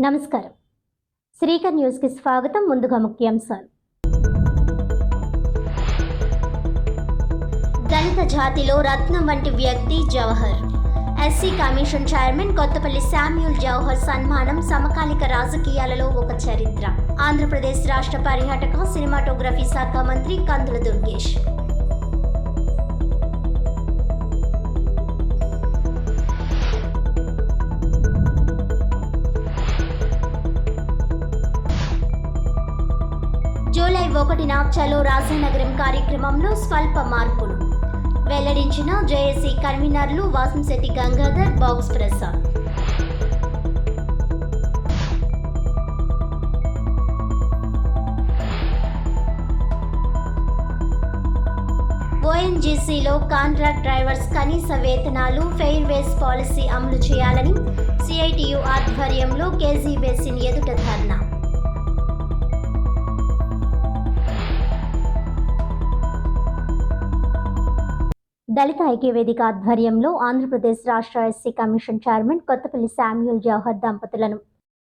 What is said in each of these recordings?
నమస్కారం. శ్రీకర్ న్యూస్ కి స్వాగతం. ముందుగా ముఖ్యాంశాలు. దళిత జాతిలో రత్నం వంటి వ్యక్తి Jawahar. SC commission chairman Kothapalli Samuel Jawahar సన్మానం సమకాలిక రాజకీయాలలో ఒక చరిత్ర. ఆంధ్రప్రదేశ్ రాష్ట్ర పర్యాటక సినిమాటోగ్రఫీ శాఖ మంత్రి కందుల దుర్గేష్. జూలై 1న చలో రాజానగరం కార్యక్రమంలో స్వల్ప మార్పులు వెల్లడించిన జేఏసీ కన్వీనర్లు వాసంశెట్టి గంగాధర్, బాక్స్ ప్రసాద్. ఓఎన్జీసీలో కాంట్రాక్ట్ డ్రైవర్స్ కనీస వేతనాలు, ఫెయిర్వేస్ పాలసీ అమలు చేయాలని సిఐటియు ఆధ్వర్యంలో కేజీ బేసిన్ ఎదుట ధర్నా. దళిత ఐక్యవేదిక ఆధ్వర్యంలో ఆంధ్రప్రదేశ్ రాష్ట్ర SC commission chairman Kothapalli Samuel Jawahar దంపతులను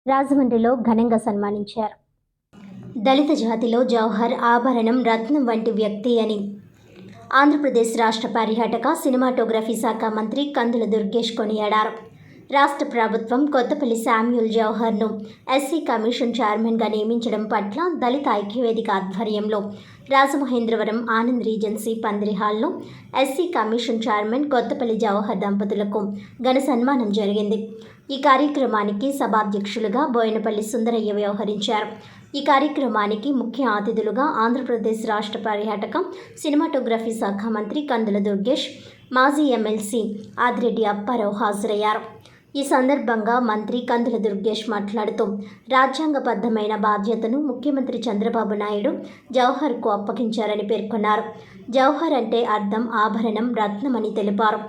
రాజమండ్రిలో ఘనంగా సన్మానించారు. దళిత జాతిలో జవహర్ ఆభరణం, రత్నం వంటి వ్యక్తి అని ఆంధ్రప్రదేశ్ రాష్ట్ర పర్యాటక సినిమాటోగ్రఫీ శాఖ మంత్రి కందుల దుర్గేష్ కొనియాడారు. రాష్ట్ర ప్రభుత్వం కొత్తపల్లి శామ్యూల్ జవహర్ను ఎస్సీ కమిషన్ చైర్మన్గా నియమించడం పట్ల దళిత ఐక్యవేదిక ఆధ్వర్యంలో రాజమహేంద్రవరం ఆనంద్ రీజెన్సీ పందిరి హాల్లో SC commission chairman Kothapalli Jawahar దంపతులకు ఘన సన్మానం జరిగింది. ఈ కార్యక్రమానికి సభాధ్యక్షులుగా బోయినపల్లి సుందరయ్య వ్యవహరించారు. ఈ కార్యక్రమానికి ముఖ్య అతిథులుగా ఆంధ్రప్రదేశ్ రాష్ట్ర పర్యాటక సినిమాటోగ్రఫీ శాఖ మంత్రి కందుల దుర్గేష్, మాజీ ఎమ్మెల్సీ ఆదిరెడ్డి అప్పారావు హాజరయ్యారు. ఈ సందర్భంగా మంత్రి కందుల దుర్గేష్ మాట్లాడుతూ రాజ్యాంగబద్ధమైన బాధ్యతను ముఖ్యమంత్రి చంద్రబాబు నాయుడు జవహర్కు అప్పగించారని పేర్కొన్నారు. జవహర్ అంటే అర్థం ఆభరణం, రత్నం అని తెలిపారు.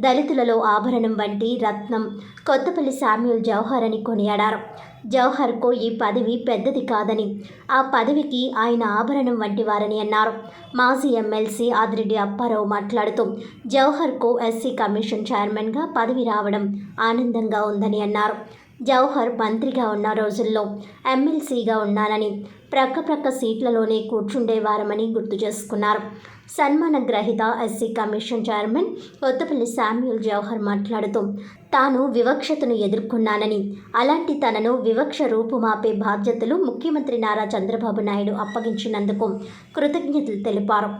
దళితులలో ఆభరణం వంటి రత్నం కొత్తపల్లి శామ్యూల్ జవహర్ అని కొనియాడారు. జవహర్కు ఈ పదవి పెద్దది కాదని, ఆ పదవికి ఆయన ఆభరణం వంటి వారని అన్నారు. మాజీ ఎమ్మెల్సీ ఆదిరెడ్డి అప్పారావు మాట్లాడుతూ జవహర్కు ఎస్సీ కమిషన్ చైర్మన్గా పదవి రావడం ఆనందంగా ఉందని అన్నారు. జవహర్ మంత్రిగా ఉన్న రోజుల్లో ఎమ్మెల్సీగా ఉన్నానని, ప్రక్క సీట్లలోనే కూర్చుండేవారమని గుర్తు చేసుకున్నారు. సన్మాన గ్రహీత SC commission chairman Kothapalli Samuel Jawahar మాట్లాడుతూ తాను వివక్షతను ఎదుర్కొన్నానని, అలాంటి తనను వివక్ష రూపుమాపే బాధ్యతలు ముఖ్యమంత్రి నారా చంద్రబాబు నాయుడు అప్పగించినందుకు కృతజ్ఞతలు తెలిపారు.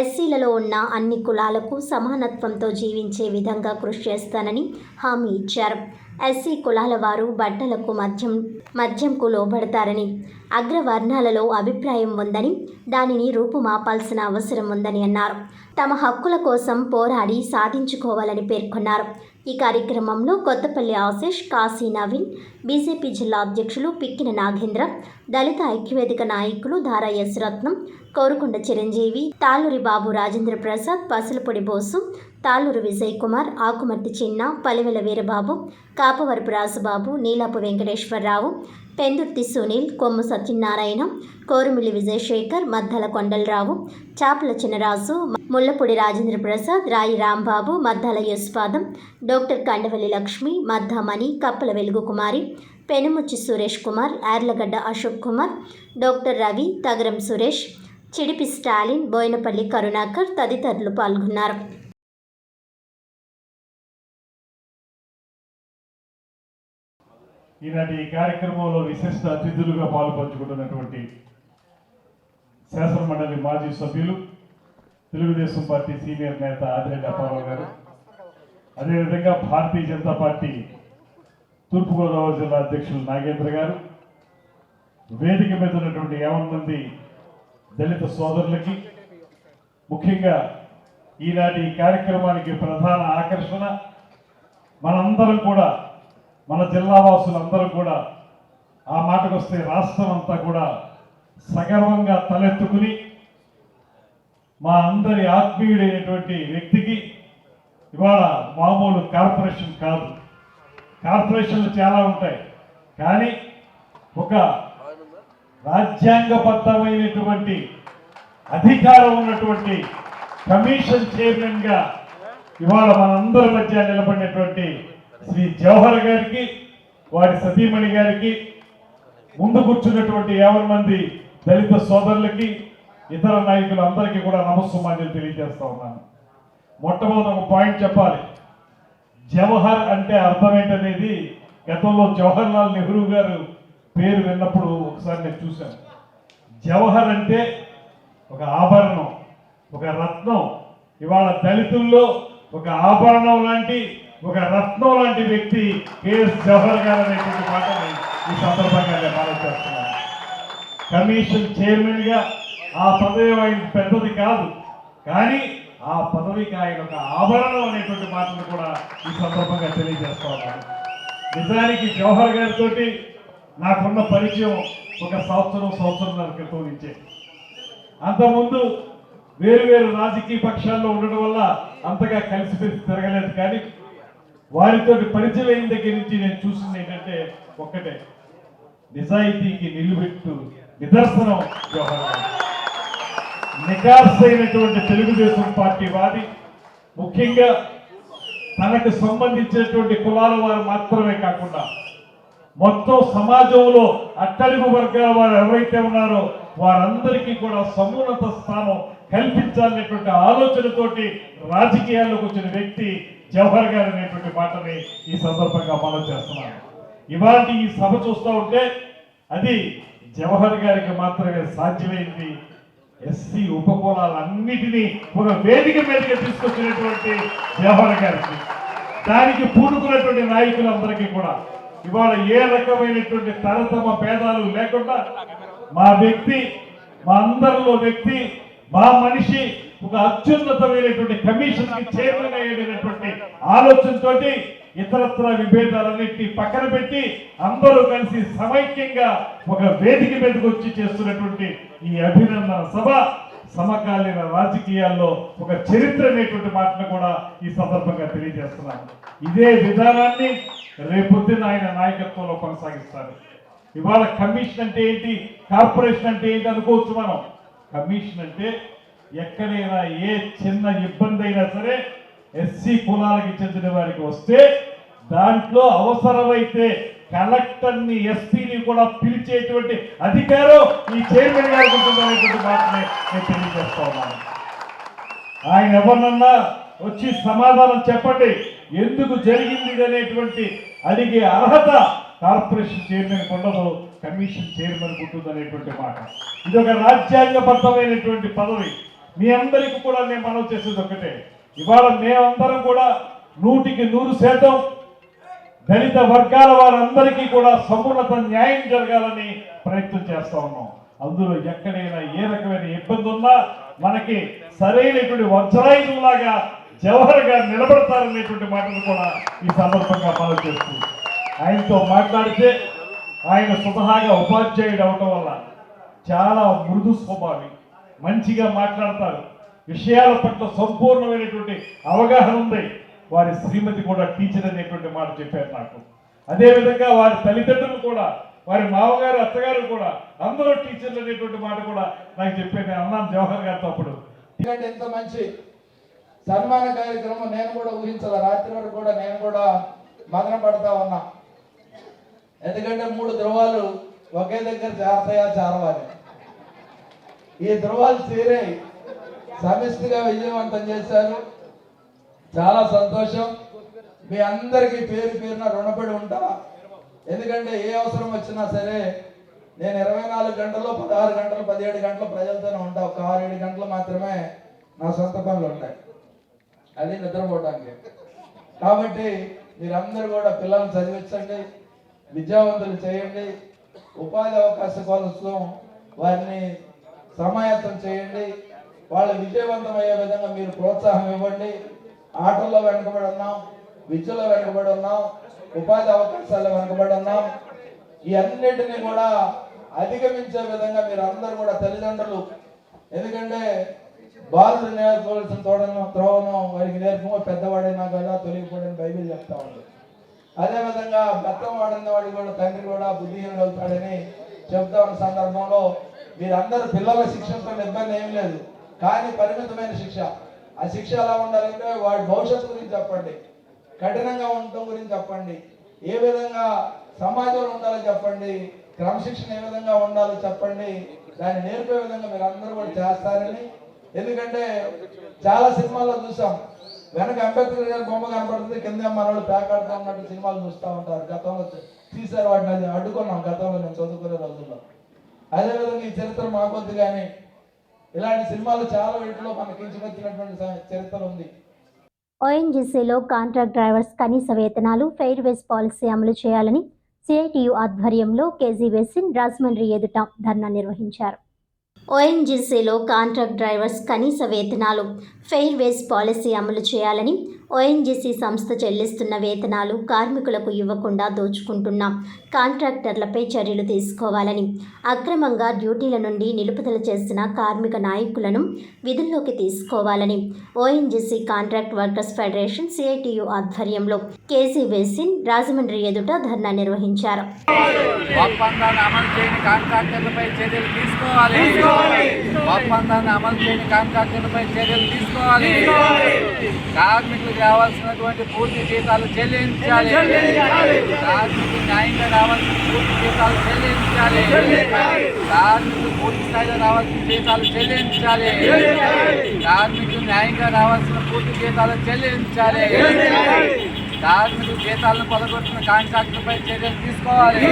ఎస్సీలలో ఉన్న అన్ని కులాలకు సమానత్వంతో జీవించే విధంగా కృషి చేస్తానని హామీ ఇచ్చారు. ఎస్సీ కులాల వారు బట్టలకు మద్యంకు లోబడతారని, అగ్రవర్ణాలలో అభిప్రాయం ఉందని, దానిని రూపుమాపాల్సిన అవసరం ఉందని అన్నారు. తమ హక్కుల కోసం పోరాడి సాధించుకోవాలని పేర్కొన్నారు. ఈ కార్యక్రమంలో కొత్తపల్లి ఆశీష్, కాశీ నవీన్, బీజేపీ జిల్లా అధ్యక్షులు పిక్కిన నాగేంద్ర, దళిత ఐక్యవేదిక నాయకులు ధారా ఎస్ రత్నం, కోరుకొండ చిరంజీవి, తాళ్ళూరి బాబు రాజేంద్ర ప్రసాద్, పసులపొడి బోసు, తాళ్ళూరు విజయ్ కుమార్, ఆకుమర్తి చిన్న, పలివెల వీరబాబు, కాపవరపు రాజుబాబు, నీలాపు వెంకటేశ్వరరావు, పెందుర్తి సునీల్, కొమ్ము సత్యనారాయణ, కోరుమిల్లి విజయశేఖర్, మద్దల కొండలరావు, చాపల చినరాజు, ముల్లపూడి రాజేంద్ర ప్రసాద్, రాయి రాంబాబు, మద్దాల యుస్పాదం, డాక్టర్ కండవల్లి లక్ష్మి, మద్దామణి, కప్పల వెలుగు కుమారి, పెనుముచ్చి సురేష్ కుమార్, యార్లగడ్డ అశోక్ కుమార్, డాక్టర్ రవి, తగరం సురేష్, చిడిపి స్టాలిన్, బోయినపల్లి కరుణాకర్ తదితరులు పాల్గొన్నారు. ఈనాటి ఈ కార్యక్రమంలో విశిష్ట అతిథులుగా పాల్పంచుకుంటున్నటువంటి శాసనమండలి మాజీ సభ్యులు, తెలుగుదేశం పార్టీ సీనియర్ నేత ఆదిరెడ్డి అప్పారావు గారు, అదేవిధంగా భారతీయ జనతా పార్టీ తూర్పుగోదావరి జిల్లా అధ్యక్షులు నాగేంద్ర గారు, వేదిక మీద ఉన్నటువంటి 50 మంది దళిత సోదరులకి, ముఖ్యంగా ఈనాటి ఈ కార్యక్రమానికి ప్రధాన ఆకర్షణ మనందరం కూడా, మన జిల్లా వాసులందరూ కూడా, ఆ మాటకు వస్తే రాష్ట్రం అంతా కూడా సగర్వంగా తలెత్తుకుని మా అందరి ఆత్మీయుడైనటువంటి వ్యక్తికి ఇవాళ మామూలు కార్పొరేషన్ కాదు, కార్పొరేషన్లు చాలా ఉంటాయి, కానీ ఒక రాజ్యాంగబద్ధమైనటువంటి అధికారం ఉన్నటువంటి కమిషన్ చైర్మన్గా ఇవాళ మనందరి మధ్య నిలబడినటువంటి శ్రీ జవహర్ గారికి, వారి సతీమణి గారికి, ముందు కూర్చున్నటువంటి 50 మంది దళిత సోదరులకి ఇతర నాయకులు అందరికీ కూడా నమస్సుమాన్యులు తెలియజేస్తా ఉన్నాను. మొట్టమొదటి ఒక పాయింట్ చెప్పాలి. జవహర్ అంటే అర్థం ఏంటనేది గతంలో జవహర్ లాల్ నెహ్రూ గారు పేరు విన్నప్పుడు ఒకసారి నేను చూశాను. జవహర్ అంటే ఒక ఆభరణం, ఒక రత్నం. ఇవాళ దళితుల్లో ఒక ఆభరణం లాంటి, ఒక రత్నం లాంటి వ్యక్తి కేఎస్ జవహర్ గారు అనేటువంటి మాటని ఈ సందర్భంగా నేను ఆలోచిస్తున్నాను. కమిషన్ చైర్మన్ గా ఆ పదవి ఆయన పెద్దది కాదు, కానీ ఆ పదవికి ఆయన ఒక ఆభరణం అనేటువంటి మాటను కూడా ఈ సందర్భంగా తెలియజేస్తా ఉన్నాను. నిజానికి జవహర్ గారితో నాకున్న పరిచయం ఒక సంవత్సరంన్నర క్రితం నుంచే. అంతకుముందు వేరు రాజకీయ పక్షాల్లో ఉండడం వల్ల అంతగా కలిసిపెట్టి తిరగలేదు, కానీ వారితో పరిచయం అయిన దగ్గర నుంచి నేను చూసింది ఏంటంటే ఒక్కటే, నిజాయితీకి నిలువెట్టు నిదర్శనం జవహర్ గారు. నికార్సైనటువంటి తెలుగుదేశం పార్టీ వాది, ముఖ్యంగా తనకు సంబంధించినటువంటి కులాల వారు మాత్రమే కాకుండా మొత్తం సమాజంలో అట్టడుగు వర్గాల వారు ఎవరైతే ఉన్నారో వారందరికీ కూడా సమున్నత స్థానం కల్పించాలనేటువంటి ఆలోచనతోటి రాజకీయాల్లోకి వచ్చిన వ్యక్తి జవహర్ గారు అనేటువంటి మాటని ఈ సందర్భంగా మనం చేస్తున్నాను. ఇవాళ ఈ సభ చూస్తూ ఉంటే అది జవహర్ గారికి మాత్రమే సాధ్యమైంది. ఎస్సీ ఉపకులాలన్నిటినీ ఒక వేదిక మీదకి తీసుకొచ్చినటువంటి జవహర్ గారికి, దానికి పూనుకున్నటువంటి నాయకులందరికీ కూడా ఇవాళ ఏ రకమైనటువంటి తరతమ భేదాలు లేకుండా మా వ్యక్తి, మా అందరిలో వ్యక్తి, మా మనిషి ఒక అత్యున్నతమైనటువంటి కమిషన్ కి చైర్మన్ అయ్యేటటువంటి ఆలోచనతో ఇతరత్ర విభేదాలన్నింటినీ పక్కన పెట్టి అందరూ కలిసి సమైక్యంగా ఒక వేదిక మీదకి వచ్చి చేస్తున్నటువంటి ఈ అభినందన సభ సమకాలీన రాజకీయాల్లో ఒక చరిత్ర అనేటువంటి మాటను కూడా ఈ సందర్భంగా తెలియజేస్తున్నాను. ఇదే విధానాన్ని రేపొద్దున ఆయన నాయకత్వంలో కొనసాగిస్తారు. ఇవాళ కమిషన్ అంటే ఏంటి, కార్పొరేషన్ అంటే ఏంటి అనుకోవచ్చు మనం. కమిషన్ అంటే ఎక్కడైనా ఏ చిన్న ఇబ్బంది అయినా సరే ఎస్సీ కులాలకి చెందిన వారికి వస్తే దాంట్లో అవసరమైతే కలెక్టర్ని, ఎస్పీని కూడా పిలిచేటువంటి అధికారం ఈ చైర్మన్ గారికి ఉంటుందనేటువంటి మాటనే నేను తెలియజేస్తా ఉన్నాను. ఆయన ఎవరినన్నా వచ్చి సమాధానం చెప్పండి, ఎందుకు జరిగింది అనేటువంటి అడిగే అర్హత కార్పొరేషన్ చైర్మన్ ఉండదు, కమిషన్ చైర్మన్ ఉంటుంది అనేటువంటి మాట. ఇది ఒక రాజ్యాంగబద్ధమైనటువంటి పదవి. మీ అందరికీ కూడా నేను మనవి చేసేది ఒకటే, ఇవాళ మేమందరం కూడా 100% దళిత వర్గాల వారందరికీ కూడా సమున్నత న్యాయం జరగాలని ప్రయత్నం చేస్తా ఉన్నాం. అందులో ఎక్కడైనా ఏ రకమైన ఇబ్బంది ఉన్నా మనకి సరైనటువంటి వజ్రాయుధంలాగా జవహర్ గారు నిలబడతారనేటువంటి మాటలు కూడా ఈ సందర్భంగా మనం చేస్తుంది. ఆయనతో మాట్లాడితే ఆయన స్వతహాగా ఉపాధ్యాయుడు అవటం వల్ల చాలా మృదు స్వభావి, మంచిగా మాట్లాడతారు, విషయాల పట్ల సంపూర్ణమైనటువంటి అవగాహన ఉంది. వారి శ్రీమతి కూడా టీచర్ అనేటువంటి మాట చెప్పారు నాకు. అదేవిధంగా వారి తల్లిదండ్రులు కూడా, వారి మామగారు, అత్తగారు కూడా అందరూ టీచర్లు అనేటువంటి మాట కూడా నాకు చెప్పాను. నేను అన్నాను జవహర్ గారితో అప్పుడు, ఎంత మంచి సన్మాన కార్యక్రమం నేను కూడా ఊహించాల. రాత్రి వరకు కూడా నేను కూడా మదన పడతా ఉన్నా. ఎందుకంటే 3 ధ్రువాలు ఒకే దగ్గర చేరవాలి. ఈ ధ్రువాలు చేరే సమిష్టిగా విజయవంతం చేశారు. చాలా సంతోషం. మీ అందరికీ పేరున రుణపడి ఉంటా. ఎందుకంటే ఏ అవసరం వచ్చినా సరే నేను 24 గంటలు, 16 గంటలు, 17 గంటలు ప్రజలతోనే ఉంటా. ఒక 6-7 గంటలు మాత్రమే నా సొంత పనులు ఉంటాయి, అది నిద్రపోవడానికి. కాబట్టి మీరందరూ కూడా పిల్లల్ని చదివించండి, విద్యావంతులు చేయండి, ఉపాధి అవకాశం కోసం వారిని సమాయత్తం చేయండి, వాళ్ళు విజయవంతం అయ్యే విధంగా మీరు ప్రోత్సాహం ఇవ్వండి. ఆటల్లో వెనుకబడి ఉన్నాం, విద్యలో వెనుకబడి ఉన్నాం, ఉపాధి అవకాశాలు వెనుకబడి ఉన్నాం. ఈ అన్నిటినీ కూడా అధిగమించే విధంగా మీరు అందరూ కూడా తల్లిదండ్రులు, ఎందుకంటే బాలుడు నేర్చుకోవాల్సిన త్రోవను వారికి నేర్పుకో, పెద్దవాడైనా కదా తొలగిపోడని బైబిల్ చెప్తా ఉంది. అదేవిధంగా బెత్తం వాడిన వాడికి కూడా తండ్రి కూడా బుద్ధిహీనుడు అవుతాడని చెప్తా ఉన్న సందర్భంలో మీరందరూ పిల్లల శిక్షతో ఇబ్బంది ఏం లేదు, కానీ పరిమితమైన శిక్ష. ఆ శిక్ష ఎలా ఉండాలంటే వాడి భవిష్యత్తు గురించి చెప్పండి, కఠినంగా ఉండటం గురించి చెప్పండి, ఏ విధంగా సమాజంలో ఉండాలో చెప్పండి, క్రమశిక్షణ ఏ విధంగా ఉండాలో చెప్పండి, దాన్ని నేర్పే విధంగా మీరు అందరూ కూడా చేస్తారని. ఎందుకంటే చాలా సినిమాల్లో చూసాం, వెనక అంబేద్కర్ గారి బొమ్మ కనపడుతుంది, కింద మనోళ్ళు పేకాడుతూ ఉన్నట్టు సినిమాలు చూస్తూ ఉంటారు. గతంలో తీశారు, వాటిని అది అడ్డుకున్నాం గతంలో నేను చదువుకునే రోజుల్లో. అదేవిధంగా ఈ చరిత్ర మాకొద్దు, కానీ ఇలాంటి సినిమాలు చాలా వీటిలో మనకి కించమెత్తినటువంటి చరిత్ర ఉంది. ఓఎన్జీసీలో కాంట్రాక్ట్ డ్రైవర్స్ కనీస వేతనాలు, ఫెయిర్ వేజ్ పాలసీ అమలు చేయాలని సిఐటియు ఆధ్వర్యంలో కేజీ బేసిన్ రాజమండ్రి ఎదుట ధర్నా నిర్వహించారు. ఓఎన్జీసీలో కాంట్రాక్ట్ డ్రైవర్స్ కనీస వేతనాలు, ఫెయిర్ వేజ్ పాలసీ అమలు చేయాలని, ఓఎన్జీసీ సంస్థ చెల్లిస్తున్న వేతనాలు కార్మికులకు ఇవ్వకుండా దోచుకుంటున్న కాంట్రాక్టర్లపై చర్యలు తీసుకోవాలని, అక్రమంగా డ్యూటీల నుండి నిలుపుదల చేసిన కార్మిక నాయకులను విధుల్లోకి తీసుకోవాలని ONGC contract workers federation CITU ఆధ్వర్యంలో కేజీ బేసిన్ రాజమండ్రి ఎదుట ధర్నా నిర్వహించారు. ఒప్పందాన్ని అమలు చేయని కాంట్రాక్టర్లపై చర్యలు తీసుకోవాలి. ఒప్పందాన్ని అమలు చేయని కాంట్రాక్టర్లపై చర్యలు తీసుకోవాలి. కార్మికులకు రావాల్సినటువంటి పూర్తి జీతాలు చెల్లించాలి. కార్మికులకు న్యాయంగా రావాల్సిన పూర్తి జీతాలు చెల్లించాలి. కార్మికులు పూర్తి స్థాయిలో రావాల్సిన జీతాలు చెల్లించాలి. కార్మికులు న్యాయంగా రావాల్సిన పూర్తి జీతాలు చెల్లించాలి. కార్మికులు జీతాలను పొలగొట్టిన కాంట్రాక్టులపై చర్యలు తీసుకోవాలి.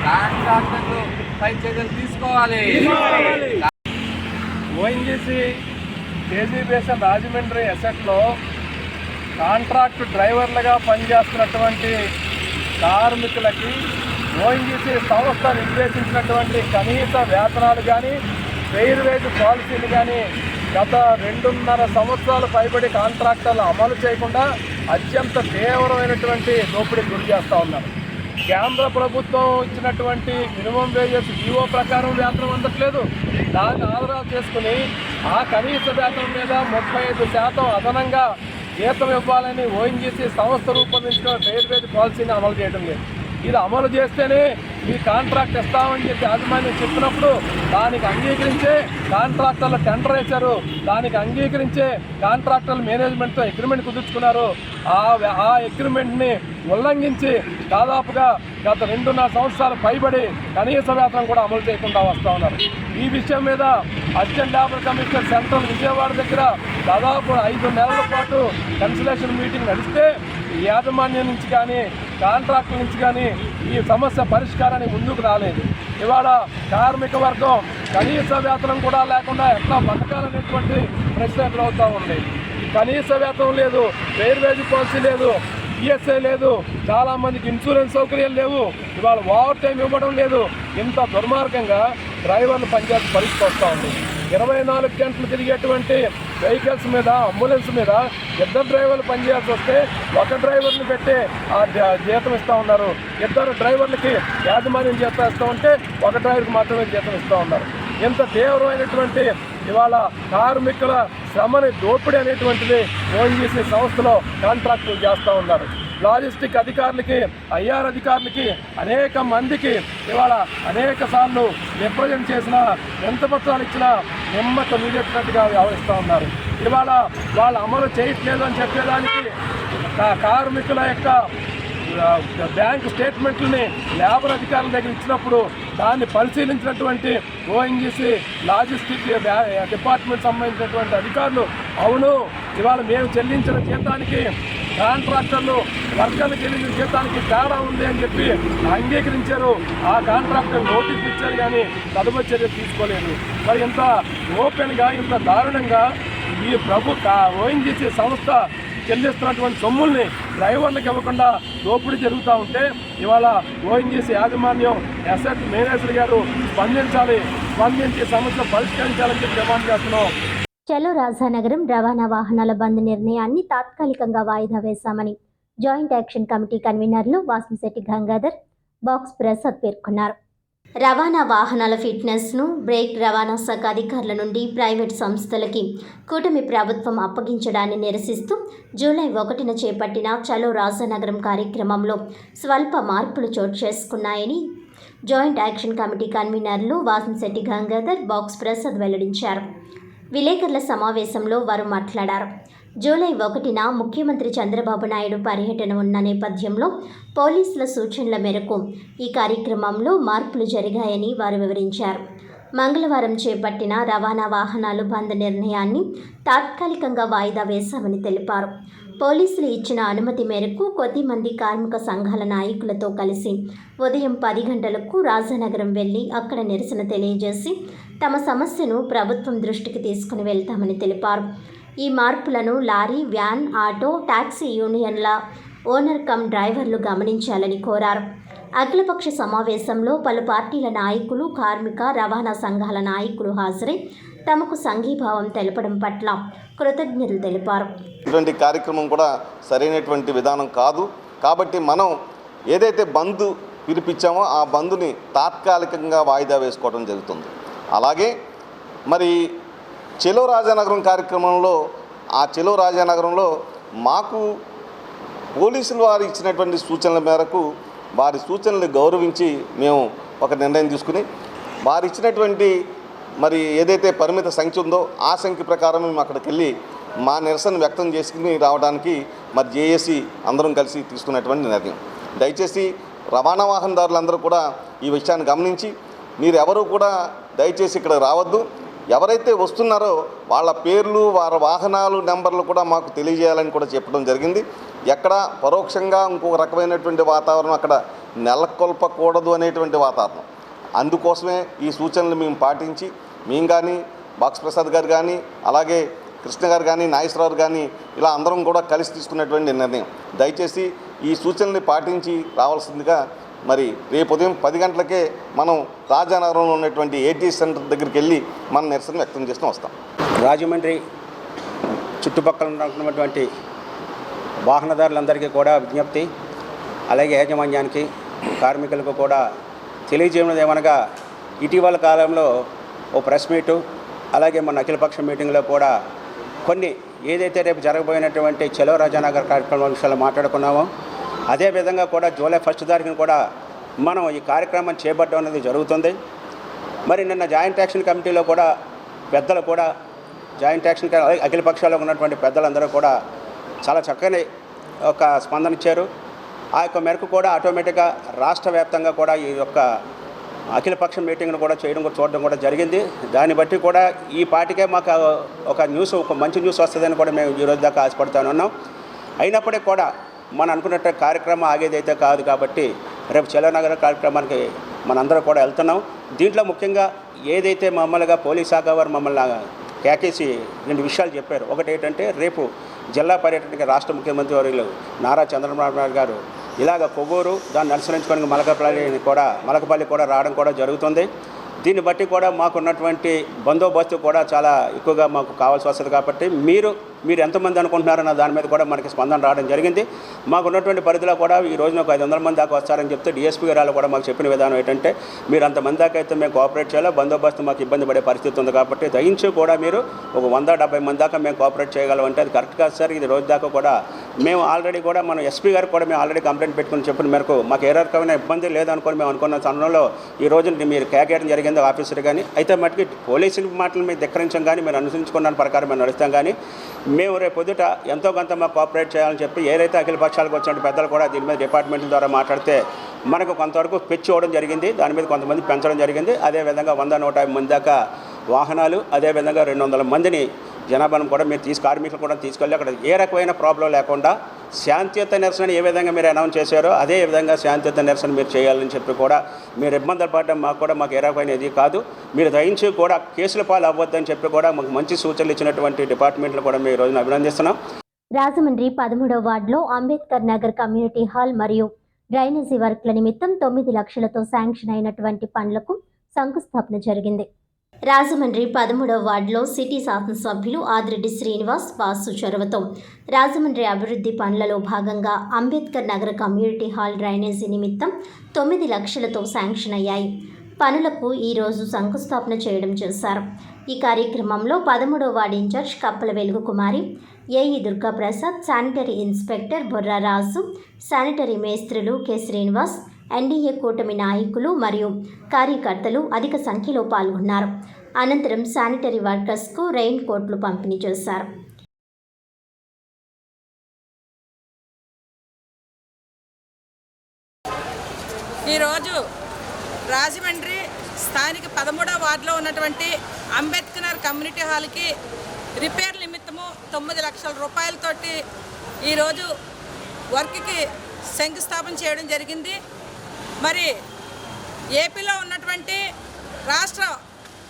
కాంట్రాక్టర్లపై చర్యలు తీసుకోవాలి. ఓఎన్జీసీ కేజీ బేసిన్ రాజమండ్రి ఎసెట్లో కాంట్రాక్ట్ డ్రైవర్లుగా పనిచేస్తున్నటువంటి కార్మికులకి ఓఎన్జీసీ సంస్థ నిర్దేశించినటువంటి కనీస వేతనాలు కానీ, ఫెయిర్ వేజ్ పాలసీలు కానీ గత 2.5 సంవత్సరాలు పైబడి కాంట్రాక్టర్లు అమలు చేయకుండా అత్యంత తీవ్రమైనటువంటి దోపిడీకి గురి చేస్తూ ఉన్నారు. కేంద్ర ప్రభుత్వం ఇచ్చినటువంటి మినిమం వేజెస్ జీవో ప్రకారం వేతనం అందట్లేదు. దాన్ని ఆధారం చేసుకుని ఆ కనీస వేతనం మీద 35% అదనంగా జీతం ఇవ్వాలని ఓఎన్జీసీ సంస్థ రూపొందించిన ఫెయిర్ వేజ్ పాలసీని అమలు చేయడం లేదు. ఇది అమలు చేస్తేనే ఈ కాంట్రాక్ట్ ఇస్తామని చెప్పి యాజమాన్యం చెప్పినప్పుడు దానికి అంగీకరించే కాంట్రాక్టర్లు టెండర్ వేశారు. దానికి అంగీకరించే కాంట్రాక్టర్లు మేనేజ్మెంట్తో అగ్రిమెంట్ కుదుర్చుకున్నారు. ఆ అగ్రిమెంట్ని ఉల్లంఘించి దాదాపుగా గత 2.5 సంవత్సరాలు పైబడి కనీస వేతనం కూడా అమలు చేయకుండా వస్తూ ఉన్నారు. ఈ విషయం మీద assistant labour commissioner central Vijayawada దగ్గర దాదాపు 5 నెలల పాటు కన్సల్టేషన్ మీటింగ్ నడిస్తే యాజమాన్యం నుంచి కానీ కాంట్రాక్టుల నుంచి కానీ ఈ సమస్య పరిష్కారానికి ముందుకు రాలేదు. ఇవాళ కార్మిక వర్గం కనీస వేతనం కూడా లేకుండా ఎట్లా బతకాలనేటువంటి ప్రశ్న ఎదురవుతూ ఉంది. కనీస వేతనం లేదు, ఫెయిర్ వేజ్ పాలసీ లేదు, ఈఎస్ఐ లేదు, చాలామందికి ఇన్సూరెన్స్ సౌకర్యాలు లేవు, ఇవాళ ఓవర్ టైం ఇవ్వడం లేదు. ఇంత దుర్మార్గంగా డ్రైవర్లు పనిచేసే పరిస్థితి వస్తూ ఉంది. 24 గంటలు తిరిగేటువంటి వెహికల్స్ మీద, అంబులెన్స్ మీద 2 డ్రైవర్లు పనిచేయాల్సి వస్తే ఒక డ్రైవర్ని పెట్టి ఆ జీతం ఇస్తూ ఉన్నారు. 2 డ్రైవర్లకి యాజమాన్యం జీతం ఇస్తూ ఉంటే ఒక డ్రైవర్కి మాత్రమే జీతం ఇస్తూ ఉన్నారు. ఇంత తీవ్రమైనటువంటి ఇవాళ కార్మికుల శ్రమని దోపిడీ అనేటువంటిది ఓఎన్జీసీ సంస్థలో కాంట్రాక్టులు చేస్తూ ఉన్నారు. లాజిస్టిక్ అధికారులకి, ఐఆర్ అధికారులకి అనేక మందికి ఇవాళ అనేక సార్లు రిప్రజెంట్ చేసిన ఎంత పత్రాలు ఇచ్చినా నిమ్మక మీదెట్టినట్టుగా వ్యవహరిస్తూ ఉన్నారు. ఇవాళ వాళ్ళు అమలు చేయట్లేదు అని చెప్పేదానికి కార్మికుల యొక్క బ్యాంక్ స్టేట్మెంట్లని లేబర్ అధికారుల దగ్గర ఇచ్చినప్పుడు దాన్ని పరిశీలించినటువంటి ఓఎన్జీసీ లాజిస్టిక్ డిపార్ట్మెంట్ సంబంధించినటువంటి అధికారులు అవును ఇవాళ మేము చెల్లించిన జీతానికి కాంట్రాక్టర్లు వర్కర్లు చెల్లించిన జీతానికి తేడా ఉంది అని చెప్పి అంగీకరించారు. ఆ కాంట్రాక్టర్ నోటీస్ ఇచ్చారు కానీ తదుపరి చర్య తీసుకోలేదు. మరి ఇంత ఓపెన్గా, ఇంత దారుణంగా ఈ ఓఎన్జీసీ సంస్థ చెల్లిస్తున్నటువంటి సొమ్ముల్ని డ్రైవర్లకు ఇవ్వకుండా దోపిడీ జరుగుతూ ఉంటే ఇవాళ ఓఎన్జీసీ యాజమాన్యం, అసెట్ మేనేజర్ గారు స్పందించి సమస్య పరిష్కరించాలని చెప్పి డిమాండ్ చేస్తున్నాం. చలో రాజానగరం రవాణా వాహనాల బంద్ నిర్ణయాన్ని తాత్కాలికంగా వాయిదా వేశామని జాయింట్ యాక్షన్ కమిటీ కన్వీనర్లు వాసంశెట్టి గంగాధర్, బాక్స్ ప్రసాద్ పేర్కొన్నారు. రవాణా వాహనాల ఫిట్నెస్ను బ్రేక్ రవాణా శాఖ అధికారుల నుండి ప్రైవేట్ సంస్థలకి కూటమి ప్రభుత్వం అప్పగించడాన్ని నిరసిస్తూ జూలై 1న చేపట్టిన చలో రాజానగరం కార్యక్రమంలో స్వల్ప మార్పులు చోటు చేసుకున్నాయని జాయింట్ యాక్షన్ కమిటీ కన్వీనర్లు వాసంశెట్టి గంగాధర్, బాక్స్ ప్రసాద్ వెల్లడించారు. విలేకరుల సమావేశంలో వారు మాట్లాడారు. జూలై 1న ముఖ్యమంత్రి చంద్రబాబు నాయుడు పర్యటన ఉన్న నేపథ్యంలో పోలీసుల సూచనల మేరకు ఈ కార్యక్రమంలో మార్పులు జరిగాయని వారు వివరించారు. మంగళవారం చేపట్టిన రవాణా వాహనాలు బంద్ నిర్ణయాన్ని తాత్కాలికంగా వాయిదా వేశామని తెలిపారు. పోలీసులు ఇచ్చిన అనుమతి మేరకు కొద్దిమంది కార్మిక సంఘాల నాయకులతో కలిసి ఉదయం 10 గంటలకు రాజానగరం వెళ్లి అక్కడ నిరసన తెలియజేసి తమ సమస్యను ప్రభుత్వం దృష్టికి తీసుకుని వెళ్తామని తెలిపారు. ఈ మార్పులను లారీ, వ్యాన్, ఆటో, టాక్సీ యూనియన్ల ఓనర్ కమ్ డ్రైవర్లు గమనించాలని కోరారు. అఖిలపక్ష సమావేశంలో పలు పార్టీల నాయకులు, కార్మిక, రవాణా సంఘాల నాయకులు హాజరై తమకు సంఘీభావం తెలపడం పట్ల కృతజ్ఞతలు తెలిపారు. ఇటువంటి కార్యక్రమం కూడా సరైనటువంటి విధానం కాదు. కాబట్టి మనం ఏదైతే బంద్ పిలిపించామో ఆ బంద్ని తాత్కాలికంగా వాయిదా వేసుకోవడం జరుగుతుంది. అలాగే మరి చెలో రాజానగరం కార్యక్రమంలో ఆ చెలో రాజానగరంలో మాకు పోలీసులు వారు ఇచ్చినటువంటి సూచనల మేరకు వారి సూచనలు గౌరవించి మేము ఒక నిర్ణయం తీసుకుని వారు ఇచ్చినటువంటి మరి ఏదైతే పరిమిత సంఖ్య ఉందో ఆ సంఖ్య ప్రకారం మేము అక్కడికి వెళ్ళి మా నిరసన వ్యక్తం చేసుకుని రావడానికి మరి జేఏసీ అందరం కలిసి తీసుకున్నటువంటి నిర్ణయం. దయచేసి రవాణా వాహనదారులందరూ కూడా ఈ విషయాన్ని గమనించి మీరు ఎవరు కూడా దయచేసి ఇక్కడ రావద్దు. ఎవరైతే వస్తున్నారో వాళ్ళ పేర్లు, వారి వాహనాలు నెంబర్లు కూడా మాకు తెలియజేయాలని కూడా చెప్పడం జరిగింది. ఎక్కడ పరోక్షంగా ఇంకొక రకమైనటువంటి వాతావరణం అక్కడ నెలకొల్పకూడదు అనేటువంటి వాతావరణం. అందుకోసమే ఈ సూచనలు మేము పాటించి మేము కానీ, బాక్స్ ప్రసాద్ గారు కానీ, అలాగే కృష్ణ గారు కానీ, నాగేశ్వరరావు కానీ ఇలా అందరం కూడా కలిసి తీసుకున్నటువంటి నిర్ణయం. దయచేసి ఈ సూచనల్ని పాటించి రావాల్సిందిగా మరి రేపు ఉదయం 10 గంటలకే మనం రాజానగరంలో ఉన్నటువంటి ఏటీ సెంటర్ దగ్గరికి వెళ్ళి మన నిరసన వ్యక్తం చేస్తూ వస్తాం. రాజమండ్రి చుట్టుపక్కల ఉన్నటువంటి వాహనదారులందరికీ కూడా విజ్ఞప్తి, అలాగే యాజమాన్యానికి, కార్మికులకు కూడా తెలియజేయడం ఏమనగా ఇటీవల కాలంలో ఓ ప్రెస్ మీటు, అలాగే మన అఖిలపక్ష మీటింగ్లో కూడా కొన్ని ఏదైతే రేపు జరగబోయినటువంటి చలో రాజానగర్ కార్యక్రమం విషయాలు మాట్లాడుకున్నామో అదేవిధంగా కూడా జూలై 1 తారీఖున కూడా మనం ఈ కార్యక్రమం చేపట్టడం అనేది జరుగుతుంది. మరి నిన్న జాయింట్ యాక్షన్ కమిటీలో కూడా పెద్దలు కూడా జాయింట్ యాక్షన్ అఖిల పక్షాల్లో ఉన్నటువంటి పెద్దలందరూ కూడా చాలా చక్కని ఒక స్పందన ఇచ్చారు. ఆ యొక్క మేరకు కూడా ఆటోమేటిక్గా రాష్ట్ర వ్యాప్తంగా కూడా ఈ యొక్క అఖిలపక్ష మీటింగ్ను కూడా చూడడం కూడా జరిగింది. దాన్ని బట్టి కూడా ఈ పాటికే మాకు ఒక మంచి న్యూస్ వస్తుందని కూడా మేము ఈరోజు దాకా ఆశపడుతూనే ఉన్నాం. అయినప్పటికీ కూడా మనం అనుకున్నట్టు కార్యక్రమం ఆగేదైతే కాదు కాబట్టి రేపు చలోనగర కార్యక్రమానికి మనందరం కూడా వెళ్తున్నాం. దీంట్లో ముఖ్యంగా ఏదైతే మమ్మల్నిగా పోలీస్ శాఖ వారు మమ్మల్ని కేకేసి 2 విషయాలు చెప్పారు. ఒకటి ఏంటంటే రేపు జిల్లా పర్యటనకి రాష్ట్ర ముఖ్యమంత్రి వర్యులు నారా చంద్రబాబు నాయుడు గారు ఇలాగ కొవ్వూరు దాన్ని అనుసరించుకొని మలకపల్లి కూడా రావడం కూడా జరుగుతుంది. దీన్ని బట్టి కూడా మాకున్నటువంటి బందోబస్తు కూడా చాలా ఎక్కువగా మాకు కావాల్సి వస్తుంది. కాబట్టి మీరు ఎంతమంది అనుకుంటున్నారన్న దాని మీద కూడా మనకి స్పందన రావడం జరిగింది. మాకున్నటువంటి పరిధిలో కూడా ఈ రోజున ఒక 500 మంది దాకా వస్తారని చెప్తే డిఎస్పీ గారు కూడా మాకు చెప్పిన విధానం ఏంటంటే మీరు అంతమంది దాకా అయితే మేము కోఆపరేట్ చేయాలో బందోబస్తు మాకు ఇబ్బంది పడే పరిస్థితి ఉంది. కాబట్టి దయించి కూడా మీరు ఒక 170 మంది దాకా మేము కోఆపరేట్ చేయగలమంటే అది కరెక్ట్ కాదు సార్. ఇది రోజు దాకా కూడా మేము ఆల్రెడీ కూడా మనం ఎస్పీ గారికి కూడా మేము ఆల్రెడీ కంప్లైంట్ పెట్టుకుని చెప్పిన మేరకు మాకు ఏ రకమైన ఇబ్బంది లేదనుకొని మేము అనుకున్న సమయంలో ఈ రోజు మీరు కేకేయడం జరిగింది ఆఫీసర్ కానీ. అయితే మటుకి పోలీసుల మాటలు మీరు ధిక్కరించం కానీ మీరు అనుసరించుకున్న ప్రకారం మేము నడుస్తాం. కానీ మేము రేపు పొద్దుట ఎంతో కొంత మాకు కోఆపరేట్ చేయాలని చెప్పి ఏదైతే అఖిల పక్షాలకు వచ్చిన పెద్దలు కూడా దీని మీద డిపార్ట్మెంట్ల ద్వారా మాట్లాడితే మనకు కొంతవరకు పెంచి ఇవ్వడం జరిగింది. దాని మీద కొంతమంది పెంచడం జరిగింది. అదేవిధంగా 100-150 మంది దాకా వాహనాలు, అదేవిధంగా 200 మందిని జనాభాను కూడా మీరు కార్మికులు కూడా తీసుకెళ్ళి అక్కడ ఏ రకమైన ప్రాబ్లం లేకుండా శాంతియుత నిరసన ఏ విధంగా మీరు అనౌన్స్ చేశారో అదే విధంగా శాంతియుత నిరసన మీరు చేయాలని చెప్పి కూడా మీరు ఇబ్బందులు పడడం మాకు ఏ రకమైన ఇది కాదు. మీరు దయించి కూడా కేసుల పాలు అవ్వద్దని చెప్పి కూడా మాకు మంచి సూచనలు ఇచ్చినటువంటి డిపార్ట్మెంట్లు కూడా మేము ఈ రోజున అభినందిస్తున్నాం. రాజమండ్రి 13వ వార్డులో అంబేద్కర్ నగర్ కమ్యూనిటీ హాల్ మరియు డ్రైనేజీ వర్క్ల నిమిత్తం 9 లక్షలతో శాంక్షన్ అయినటువంటి పనులకు శంకుస్థాపన జరిగింది. రాజమండ్రి 13వ వార్డులో సిటీ శాసనసభ్యులు ఆదిరెడ్డి శ్రీనివాస్ వాసు చొరవతో రాజమండ్రి అభివృద్ధి పనులలో భాగంగా Ambedkar Nagar community hall drainage నిమిత్తం 9 లక్షలతో శాంక్షన్ అయ్యాయి. పనులకు ఈరోజు శంకుస్థాపన చేయడం చేశారు. ఈ కార్యక్రమంలో 13వ ward in charge Kappala Velugu Kumari, AE Durgaprasad, sanitary inspector Borra Raju, sanitary మేస్త్రులు కె శ్రీనివాస్, ఎన్డీఏ కూటమి నాయకులు మరియు కార్యకర్తలు అధిక సంఖ్యలో పాల్గొన్నారు. అనంతరం శానిటరీ వర్కర్స్కు రెయిన్ కోట్లు పంపిణీ చేశారు. ఈరోజు రాజమండ్రి స్థానిక 13వ వార్డులో ఉన్నటువంటి అంబేద్కర్ కమ్యూనిటీ హాల్కి రిపేర్ నిమిత్తము 9 లక్షల రూపాయలతోటి ఈరోజు వర్క్కి శంకుస్థాపన చేయడం జరిగింది. మరి ఏపీలో ఉన్నటువంటి రాష్ట్ర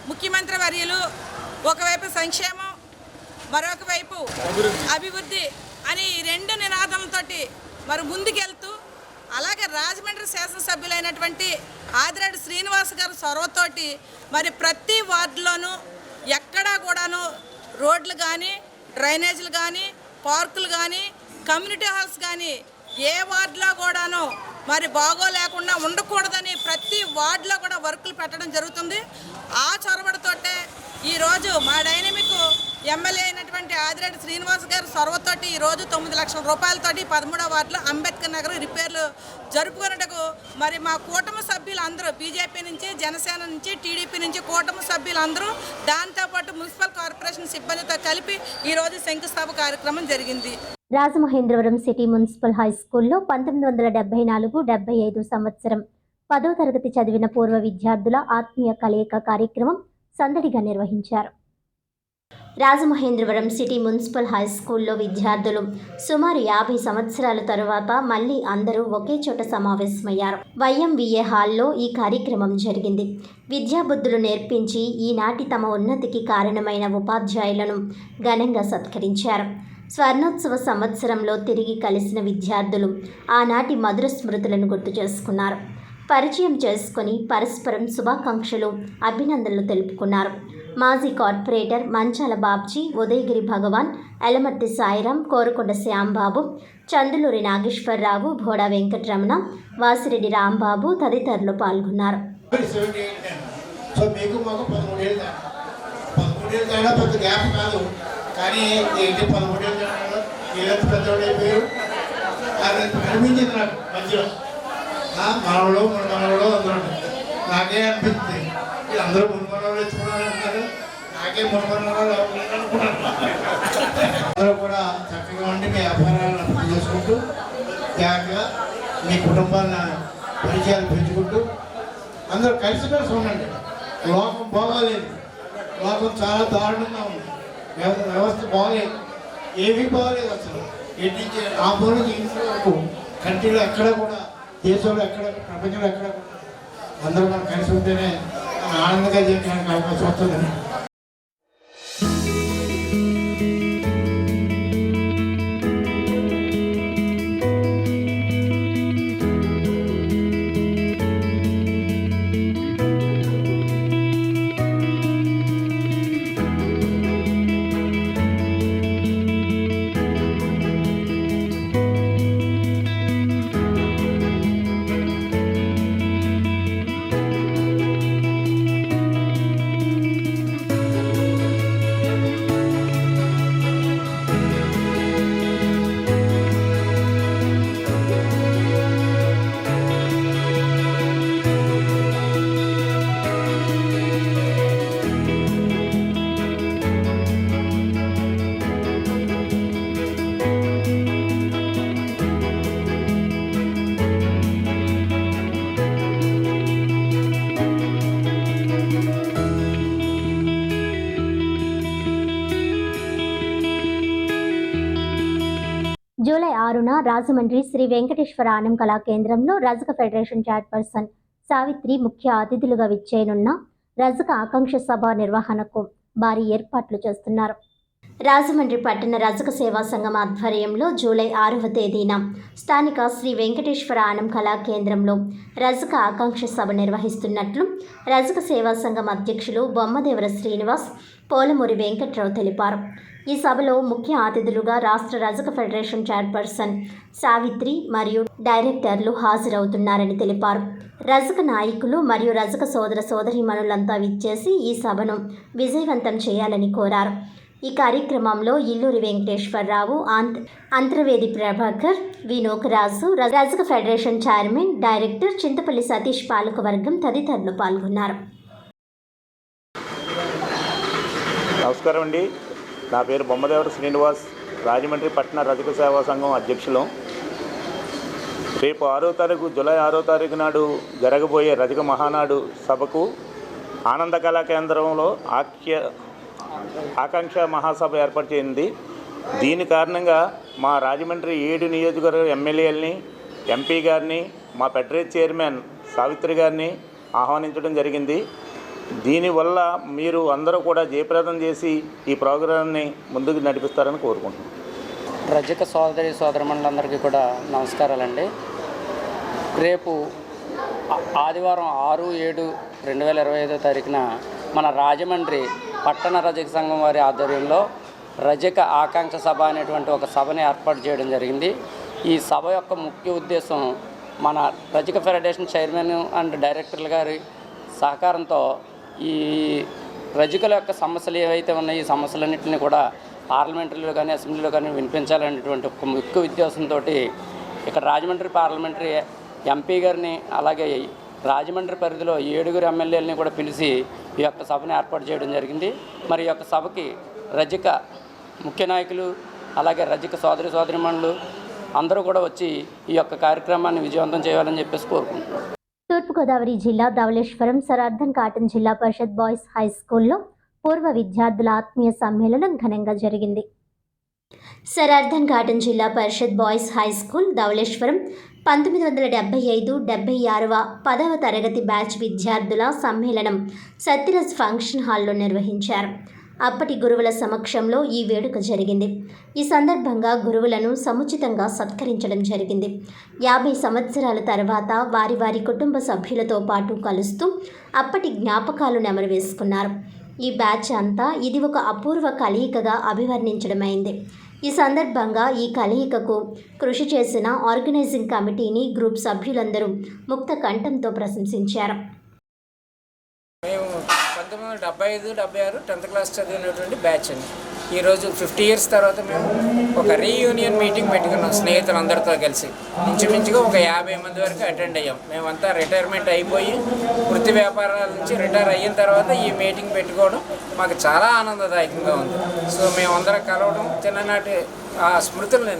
ముఖ్యమంత్రి వర్యులు ఒకవైపు సంక్షేమం, మరొక వైపు అభివృద్ధి అని ఈ 2 నినాదాలతోటి మరి ముందుకెళ్తూ, అలాగే రాజమండ్రి శాసనసభ్యులైనటువంటి ఆదిరెడ్డి శ్రీనివాస్ గారు చొరవతోటి మరి ప్రతి వార్డులోనూ ఎక్కడా కూడాను రోడ్లు కానీ, డ్రైనేజీలు కానీ, పార్కులు కానీ, కమ్యూనిటీ హాల్స్ కానీ ఏ వార్డులో కూడాను మరి బాగోలేకుండా ఉండకూడదని ప్రతి వార్డులో కూడా వర్కులు పెట్టడం జరుగుతుంది. ఆ చొరవడితోటే ఈరోజు మా డైనమిక్ ఎమ్మెల్యే అయినటువంటి ఆదిరెడ్డి శ్రీనివాస్ గారు చొరవతోటి ఈరోజు 9 లక్షల రూపాయలతోటి 13వ వార్డులో అంబేద్కర్ నగర్ రిపేర్లు జరుపుకున్నట్టుకు మరి మా కూటమి సభ్యులందరూ బీజేపీ నుంచి, జనసేన నుంచి, టీడీపీ నుంచి కూటమి సభ్యులందరూ, దాంతోపాటు మున్సిపల్ కార్పొరేషన్ సిబ్బందితో కలిపి ఈరోజు శంకుస్థాపన కార్యక్రమం జరిగింది. రాజమహేంద్రవరం సిటీ మున్సిపల్ హై స్కూల్లో 1974-75 సంవత్సరం 10వ తరగతి చదివిన పూర్వ విద్యార్థుల ఆత్మీయ కలయిక కార్యక్రమం సందడిగా నిర్వహించారు. రాజమహేంద్రవరం సిటీ మున్సిపల్ హై స్కూల్లో విద్యార్థులు సుమారు 50 సంవత్సరాల తరువాత మళ్లీ అందరూ ఒకే చోట సమావేశమయ్యారు. YMVA హాల్లో ఈ కార్యక్రమం జరిగింది. విద్యాబుద్ధులు నేర్పించి ఈనాటి తమ ఉన్నతికి కారణమైన ఉపాధ్యాయులను ఘనంగా సత్కరించారు. స్వర్ణోత్సవ సంవత్సరంలో తిరిగి కలిసిన విద్యార్థులు ఆనాటి మధుర స్మృతులను గుర్తు చేసుకున్నారు. పరిచయం చేసుకుని పరస్పరం శుభాకాంక్షలు, అభినందనలు తెలుపుకున్నారు. మాజీ కార్పొరేటర్ మంచాల బాబ్జీ, ఉదయగిరి భగవాన్, ఎలమర్తి సాయిరాం, కోరుకొండ శ్యాంబాబు, చందులూరి నాగేశ్వరరావు, భోడా వెంకటరమణ, వాసిరెడ్డి రాంబాబు తదితరులు పాల్గొన్నారు. కానీ ఏంటి 13 ఏళ్ళు వీళ్ళంత పెద్దవాడు అయిపోయారు. అది అనిపించింది నాకు మధ్యలో. మనవడు మున్మనవడు అందరూ నాకే అనిపించింది. వీళ్ళందరూ మున్మనవాళ్ళు తెచ్చుకున్నారంటారు, నాకే మున్మనవాళ్ళు అనుకున్నాను. అందరూ కూడా చక్కగా ఉండి మీ వ్యాపారాలను అభివృద్ధి చేసుకుంటూ జాగ్రత్తగా మీ కుటుంబాన్ని పరిచయాలు పెంచుకుంటూ అందరూ కలిసిమెలిసి ఉండండి. లోకం బాగోలేదు, లోకం చాలా దారుణంగా ఉంది. వ్యవస్థ బాగలేదు, ఏమీ బాగలేదు అసలు. ఇంటి నుంచి ఆ మూడు ఇంటి వరకు కంట్రీలో ఎక్కడ కూడా, దేశంలో ఎక్కడ, ప్రపంచంలో ఎక్కడ కూడా అందరూ మనం కలిసి ఉంటేనే ఆనందంగా చేయడానికి అవకాశం వస్తుందని. జూలై 6న రాజమండ్రి శ్రీ వెంకటేశ్వర ఆనం కళా కేంద్రంలో రజక ఫెడరేషన్ చైర్పర్సన్ సావిత్రి ముఖ్య అతిథులుగా విచ్చేయనున్న రజక ఆకాంక్ష సభ నిర్వహణకు భారీ ఏర్పాట్లు చేస్తున్నారు. రాజమండ్రి పట్టణ రజక సేవా సంఘం ఆధ్వర్యంలో జూలై 6వ తేదీన స్థానిక శ్రీ వెంకటేశ్వర ఆనం కళా కేంద్రంలో రజక ఆకాంక్ష సభ నిర్వహిస్తున్నట్లు రజక సేవా సంఘం అధ్యక్షులు బొమ్మదేవర శ్రీనివాస్, పోలమూరి వెంకట్రావు తెలిపారు. ఈ సభలో ముఖ్య అతిథులుగా రాష్ట్ర రజక ఫెడరేషన్ చైర్పర్సన్ సావిత్రి మరియు డైరెక్టర్లు హాజరవుతున్నారని తెలిపారు. రజక నాయకులు మరియు రజక సోదర సోదరీమణులంతా విచ్చేసి ఈ సభను విజయవంతం చేయాలని కోరారు. ఈ కార్యక్రమంలో ఇల్లూరి వెంకటేశ్వరరావు, అంతర్వేది ప్రభాకర్, వి నోకరాజు, రజక federation chairman, director Chintapalli Satish పాలకవర్గం తదితరులు పాల్గొన్నారు. నమస్కారం అండి. నా పేరు బొమ్మదేవర శ్రీనివాస్, రాజమండ్రి పట్టణ రజక సేవా సంఘం అధ్యక్షులు. రేపు 6వ తారీఖు జూలై 6వ తారీఖు నాడు జరగబోయే రజక మహానాడు సభకు ఆనంద కళా కేంద్రంలో ఆకాంక్ష మహాసభ ఏర్పాటు చేయింది. దీని కారణంగా మా రాజమండ్రి 7 నియోజకవర్గ ఎమ్మెల్యేలని, ఎంపీ గారిని, మా ఫెడరేట్ చైర్మన్ సావిత్రి గారిని ఆహ్వానించడం జరిగింది. దీనివల్ల మీరు అందరూ కూడా జయప్రదం చేసి ఈ ప్రోగ్రాన్ని ముందుకు నడిపిస్తారని కోరుకుంటున్నాను. రజక సోదరమణులందరికీ కూడా నమస్కారాలండి. రేపు ఆదివారం 6/7/2025 తారీఖున మన రాజమండ్రి పట్టణ రజక సంఘం వారి ఆధ్వర్యంలో రజక ఆకాంక్ష సభ అనేటువంటి ఒక సభని ఏర్పాటు చేయడం జరిగింది. ఈ సభ యొక్క ముఖ్య ఉద్దేశం మన రజక ఫెడరేషన్ చైర్మన్ అండ్ డైరెక్టర్ల గారి సహకారంతో ఈ రజకుల యొక్క సమస్యలు ఏవైతే ఉన్నాయో ఈ సమస్యలన్నింటినీ కూడా పార్లమెంటరీలో కానీ అసెంబ్లీలో కానీ వినిపించాలనేటువంటి ఒక ముఖ్య ఉద్దేశంతో ఇక్కడ రాజమండ్రి పార్లమెంటరీ ఎంపీ గారిని అలాగే రాజమండ్రి పరిధిలో 7 ఎమ్మెల్యేలని కూడా పిలిచి ఈ యొక్క సభను ఏర్పాటు చేయడం జరిగింది. మరి ఈ యొక్క సభకి రజక ముఖ్య నాయకులు అలాగే రజక సోదరిమణులు అందరూ కూడా వచ్చి ఈ యొక్క కార్యక్రమాన్ని విజయవంతం చేయాలని చెప్పేసి కోరుకుంటున్నాం. తూర్పుగోదావరి జిల్లా ధవళేశ్వరం సర్ అర్ధన్ కాటన్ జిల్లా పరిషత్ బాయ్స్ హై స్కూల్లో పూర్వ విద్యార్థుల ఆత్మీయ సమ్మేళనం ఘనంగా జరిగింది. సర్ అర్ధన్ కాటన్ జిల్లా పరిషత్ బాయ్స్ హై స్కూల్ ధవళేశ్వరం 1975-76వ 10వ తరగతి బ్యాచ్ విద్యార్థుల సమ్మేళనం సత్యరజ్ ఫంక్షన్ హాల్లో నిర్వహించారు. అప్పటి గురువుల సమక్షంలో ఈ వేడుక జరిగింది. ఈ సందర్భంగా గురువులను సముచితంగా సత్కరించడం జరిగింది. 50 సంవత్సరాల తర్వాత వారి కుటుంబ సభ్యులతో పాటు కలుస్తూ అప్పటి జ్ఞాపకాలు నెమరు వేసుకున్నారు. ఈ బ్యాచ్ అంతా ఇది ఒక అపూర్వ కలయికగా అభివర్ణించడమైంది. ఈ సందర్భంగా ఈ కలయికకు కృషి చేసిన ఆర్గనైజింగ్ కమిటీని గ్రూప్ సభ్యులందరూ ముక్త కంఠంతో ప్రశంసించారు. మేము 1975-76 10th క్లాస్ చదివినటువంటి బ్యాచ్ అండి. ఈరోజు 50 years తర్వాత మేము ఒక రీయూనియన్ మీటింగ్ పెట్టుకున్నాం స్నేహితులందరితో కలిసి. ఇంచుమించుగా ఒక 50 మంది వరకు అటెండ్ అయ్యాం. మేమంతా రిటైర్మెంట్ అయిపోయి వృత్తి వ్యాపారాల నుంచి రిటైర్ అయిన తర్వాత ఈ మీటింగ్ పెట్టుకోవడం మాకు చాలా ఆనందదాయకంగా ఉంది. సో మేమందరం కలవడం, చిన్ననాటి ఆ స్మృతులను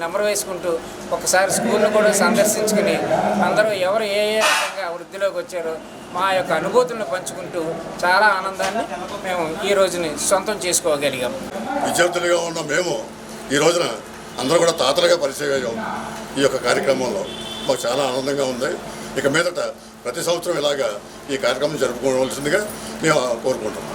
నెమరు వేసుకుంటూ ఒకసారి స్కూల్ను కూడా సందర్శించుకుని అందరూ ఎవరు ఏ రకంగా వృద్ధిలోకి వచ్చారో మా యొక్క అనుభూతులను పంచుకుంటూ చాలా ఆనందాన్ని మేము ఈ రోజుని సొంతం చేసుకోగలిగాం. విద్యార్థులుగా ఉన్న మేము ఈ రోజున అందరూ కూడా తాతలుగా పరిచయం అయ్యాం. ఈ యొక్క కార్యక్రమంలో మాకు చాలా ఆనందంగా ఉంది. ఇక మీదట ప్రతి సంవత్సరం ఇలాగా ఈ కార్యక్రమం జరుపుకోవాల్సిందిగా మేము కోరుకుంటున్నాం.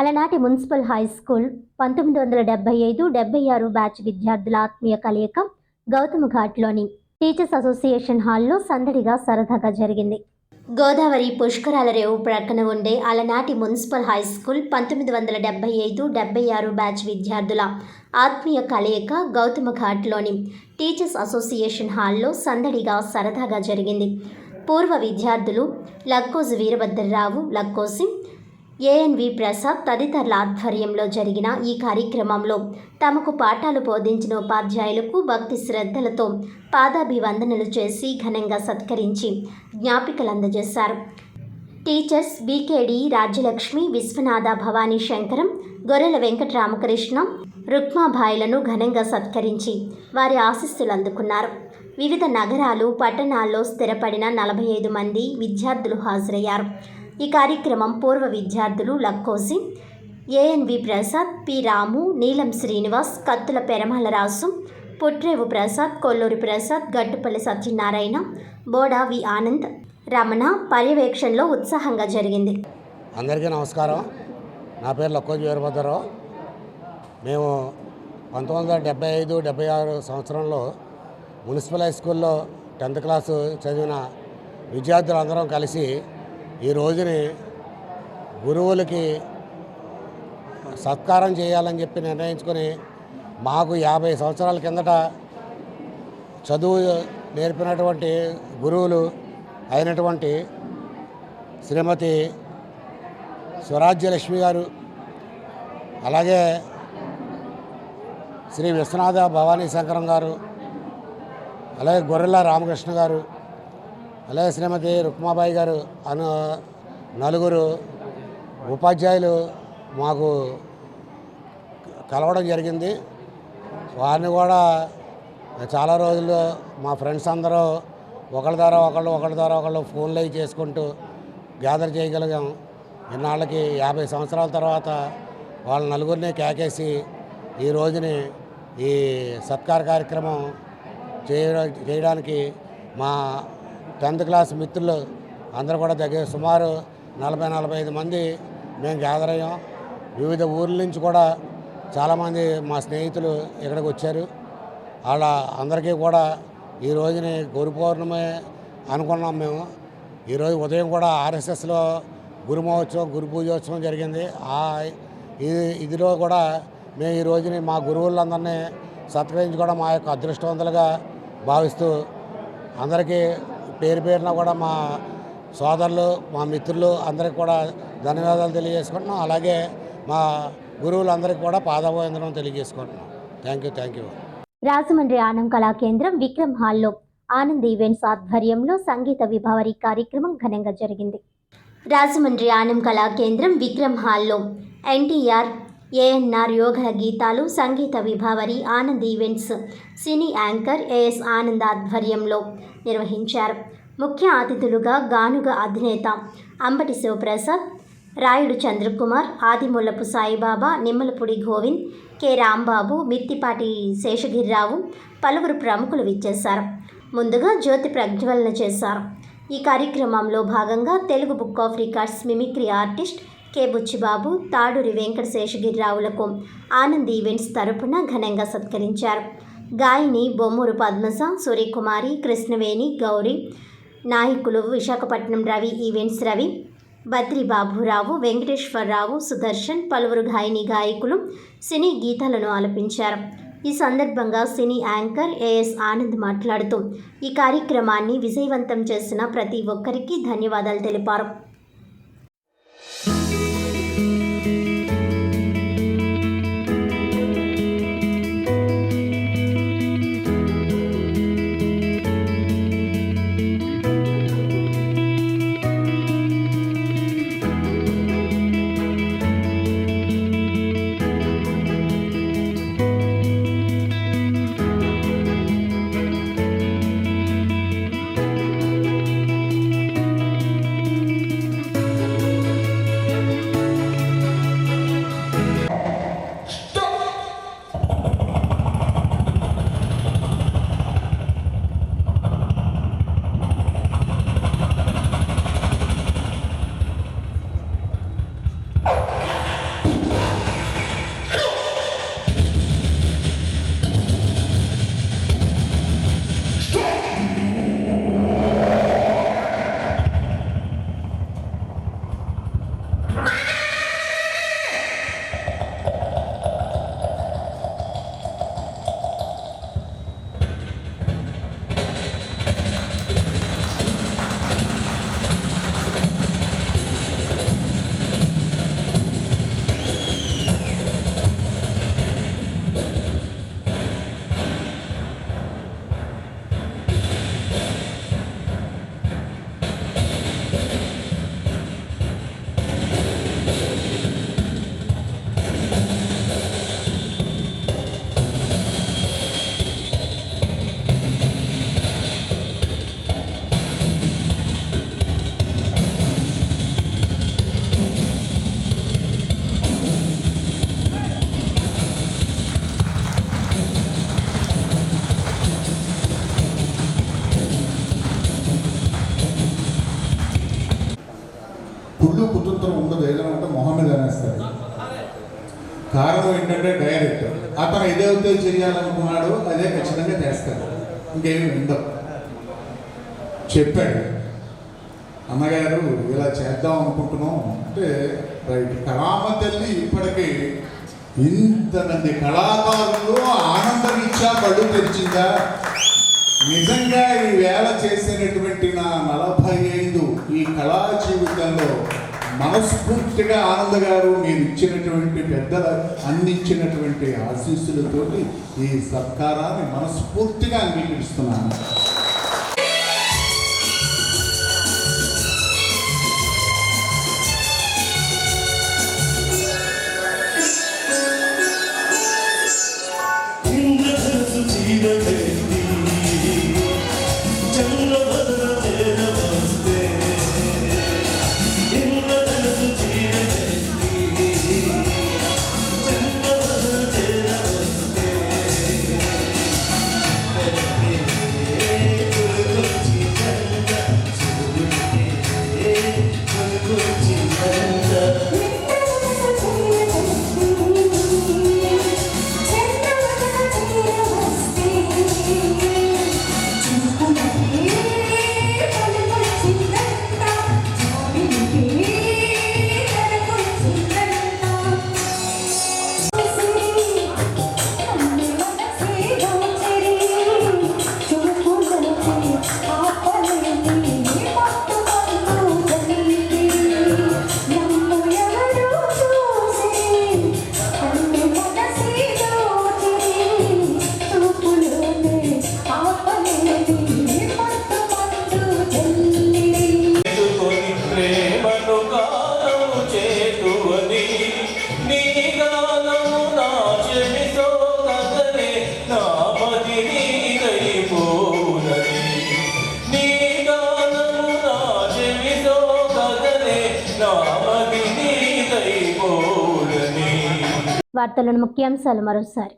అలనాటి మున్సిపల్ హై స్కూల్ 1975-76 బ్యాచ్ విద్యార్థుల ఆత్మీయ కలయిక గౌతమ్ ఘాట్లోని టీచర్స్ అసోసియేషన్ హాల్లో సందడిగా సరదాగా జరిగింది. గోదావరి పుష్కరాల రేవు ప్రక్కన ఉండే అలనాటి మున్సిపల్ హై స్కూల్ 1975-76 బ్యాచ్ విద్యార్థుల ఆత్మీయ కలయిక గౌతమ్ ఘాట్లోని టీచర్స్ అసోసియేషన్ హాల్లో సందడిగా సరదాగా జరిగింది. పూర్వ విద్యార్థులు లక్కోజు వీరభద్రరావు, లక్కోసి, ఏఎన్వి ప్రసాద్ తదితరుల ఆధ్వర్యంలో జరిగిన ఈ కార్యక్రమంలో తమకు పాఠాలు బోధించిన ఉపాధ్యాయులకు భక్తి శ్రద్ధలతో పాదాభివందనలు చేసి ఘనంగా సత్కరించి జ్ఞాపికలు అందజేశారు. టీచర్స్ బీకేడి రాజ్యలక్ష్మి, విశ్వనాథ, భవానీ శంకరం, గొర్రెల వెంకటరామకృష్ణ, రుక్మాభాయిలను ఘనంగా సత్కరించి వారి ఆశీస్సులు అందుకున్నారు. వివిధ నగరాలు, పట్టణాల్లో స్థిరపడిన 45 మంది విద్యార్థులు హాజరయ్యారు. ఈ కార్యక్రమం పూర్వ విద్యార్థులు లక్కోసి, ఏఎన్వి ప్రసాద్, పి రాము, నీలం శ్రీనివాస్, కత్తుల పెరమాలరాజు, పుట్రేవు ప్రసాద్, కొల్లూరి ప్రసాద్, గట్టుపల్లి సత్యనారాయణ, బోడా వి ఆనంద్, రమణ పర్యవేక్షణలో ఉత్సాహంగా జరిగింది. అందరికీ నమస్కారం. నా పేరు లక్కోజు వీరభద్రరావు. మేము 1975-76 సంవత్సరంలో మున్సిపల్ హై స్కూల్లో 10th క్లాసు చదివిన విద్యార్థులందరం కలిసి ఈ రోజుని గురువులకి సత్కారం చేయాలని చెప్పి నిర్ణయించుకొని మాకు 50 సంవత్సరాల కిందట చదువు నేర్పినటువంటి గురువులు అయినటువంటి శ్రీమతి స్వరాజ్యలక్ష్మి గారు, అలాగే శ్రీ విశ్వనాథ భవానీ శంకరం గారు, అలాగే గొర్రెల రామకృష్ణ గారు, అలాగే శ్రీమతి రుక్మాబాయి గారు నలుగురు ఉపాధ్యాయులు మాకు కలవడం జరిగింది. వారిని కూడా చాలా రోజులు మా ఫ్రెండ్స్ అందరూ ఒకళ్ళ ద్వారా ఒకళ్ళు ఫోన్లు అవి చేసుకుంటూ గ్యాదర్ చేయగలిగాం. ఇన్నాళ్ళకి 50 సంవత్సరాల తర్వాత వాళ్ళ నలుగురిని కేకేసి ఈ రోజుని ఈ సత్కార కార్యక్రమం చేయడానికి మా 10th క్లాస్ మిత్రులు అందరూ కూడా దగ్గర సుమారు 40-45 మంది మేము గ్యాదర్ అయ్యాం. వివిధ ఊర్ల నుంచి కూడా చాలామంది మా స్నేహితులు ఇక్కడికి వచ్చారు. వాళ్ళ అందరికీ కూడా ఈ రోజుని గురు పౌర్ణమి అనుకున్నాం మేము. ఈరోజు ఉదయం కూడా ఆర్ఎస్ఎస్లో గురు మహోత్సవం, గురు పూజోత్సవం జరిగింది. ఇదిలో కూడా మేము ఈ రోజుని మా గురువులందరినీ సత్కరించుకోవడం మా యొక్క అదృష్టవంతులుగా భావిస్తూ అందరికీ పేరున కూడా మా సోదరులు, మా మిత్రులు అందరికీ కూడా ధన్యవాదాలు తెలియజేసుకుంటున్నాం. అలాగే మా గురువులందరికీ కూడా పాదాభివందనం తెలియజేసుకుంటున్నాం. Thank you. రాజమండ్రి ఆనం కళా కేంద్రం విక్రమ్ హాల్లో ఆనంద్ ఈవెంట్స్ ఆధ్వర్యంలో సంగీత విభావరి కార్యక్రమం ఘనంగా జరిగింది. రాజమండ్రి ఆనం కళా కేంద్రం విక్రమ్ హాల్లో ఎన్టీఆర్, ఏఎన్ఆర్ యోగ గీతాలు సంగీత విభావరి ఆనంద్ ఈవెంట్స్ సినీ యాంకర్ ఏఎస్ ఆనంద్ ఆధ్వర్యంలో నిర్వహించారు. ముఖ్య అతిథులుగా గానుగ అధినేత అంబటి శివప్రసాద్, రాయుడు చంద్రకుమార్, ఆదిమూలపు సాయిబాబా, నిమ్మలపూడి గోవింద్, కె రాంబాబు, మిత్తిపాటి శేషగిరిరావు పలువురు ప్రముఖులు విచ్చేశారు. ముందుగా జ్యోతి ప్రజ్వలన చేశారు. ఈ కార్యక్రమంలో భాగంగా Telugu book of records mimicry artist K Buchibabu, Taduri Venkata శేషగిరిరావులకు ఆనంద్ ఈవెంట్స్ తరపున ఘనంగా సత్కరించారు. గాయని బొమ్మూరు పద్మజ, సూర్యకుమారి, కృష్ణవేణి, గౌరీ, నాయకులు విశాఖపట్నం రవి ఈవెంట్స్ రవి, బద్రి బాబురావు, వెంకటేశ్వరరావు, సుదర్శన్ పలువురు గాయకులు సినీ గీతాలను ఆలపించారు. ఈ సందర్భంగా సినీ యాంకర్ ఏఎస్ ఆనంద్ మాట్లాడుతూ ఈ కార్యక్రమాన్ని విజయవంతం చేసిన ప్రతి ఒక్కరికి ధన్యవాదాలు తెలిపారు. కుళ్ళు కుతంత్రం ఉండదు. ఏదైనా ఉంటే మొహం మీద అనేస్తారు. కారణం ఏంటంటే డైరెక్టర్ అతను ఏదైతే చేయాలనుకున్నాడో అదే ఖచ్చితంగా చేస్తాడు. ఇంకేమి ఉండదు. చెప్పాడు అన్నగారు ఇలా చేద్దాం అనుకుంటున్నాం అంటే రైట్. కళామతల్లి ఇప్పటికీ ఇంతమంది కళాకారులు ఆనందరీత్యా కళ్ళు తెరిచిందా నిజంగా ఈ వేళ చేసినటువంటి నా 45 ఈ కళా జీవితంలో మనస్ఫూర్తిగా ఆనంద్ గారు మీరు ఇచ్చినటువంటి పెద్దల అందించినటువంటి ఆశీస్సులతోటి ఈ సత్కారాన్ని మనస్ఫూర్తిగా అంగీకరిస్తున్నాను. వార్తలను ముఖ్యాంశాలు మరోసారి.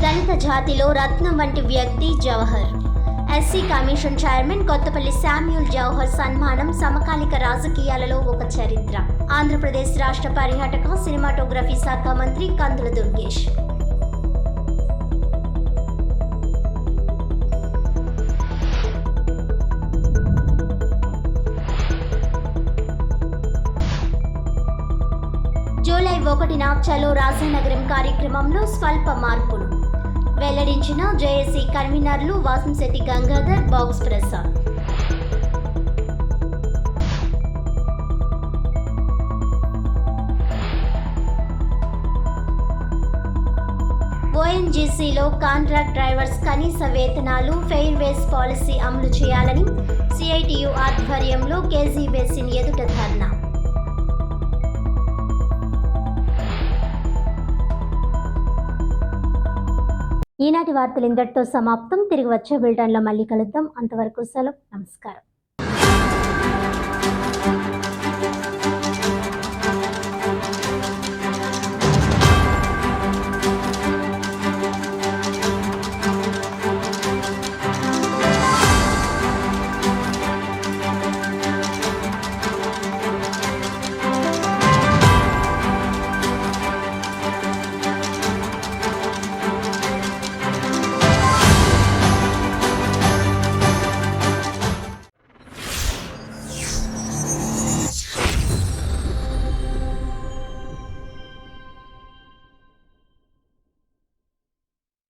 దళిత జాతిలో రత్నం వంటి వ్యక్తి Jawahar. SC commission chairman Kothapalli Samuel Jawahar సన్మానం సమకాలిక రాజకీయాలలో ఒక చరిత్ర. ఆంధ్రప్రదేశ్ రాష్ట్ర పర్యాటక సినిమాటోగ్రఫీ శాఖ మంత్రి కందుల దుర్గేష్. జూలై 1న చలో రాజానగరం కార్యక్రమంలో స్వల్ప మార్పులు వెల్లడించిన జేఏసీ కన్వీనర్లు వాసంశెట్టి గంగాధర్, బాక్స్ ప్రసాద్. ఓఎన్జీసీలో కాంట్రాక్ట్ డ్రైవర్స్ కనీస వేతనాలు, ఫెయిర్వేస్ పాలసీ అమలు చేయాలని సిఐటియు ఆధ్వర్యంలో కేజీ బేసిన్ ఎదుట ధర్నా. ఈనాటి వార్తలు ఇంతటితో సమాప్తం. తిరిగి వచ్చే బులెటిన్లో మళ్ళీ కలుద్దాం. అంతవరకు సెలవు. నమస్కారం.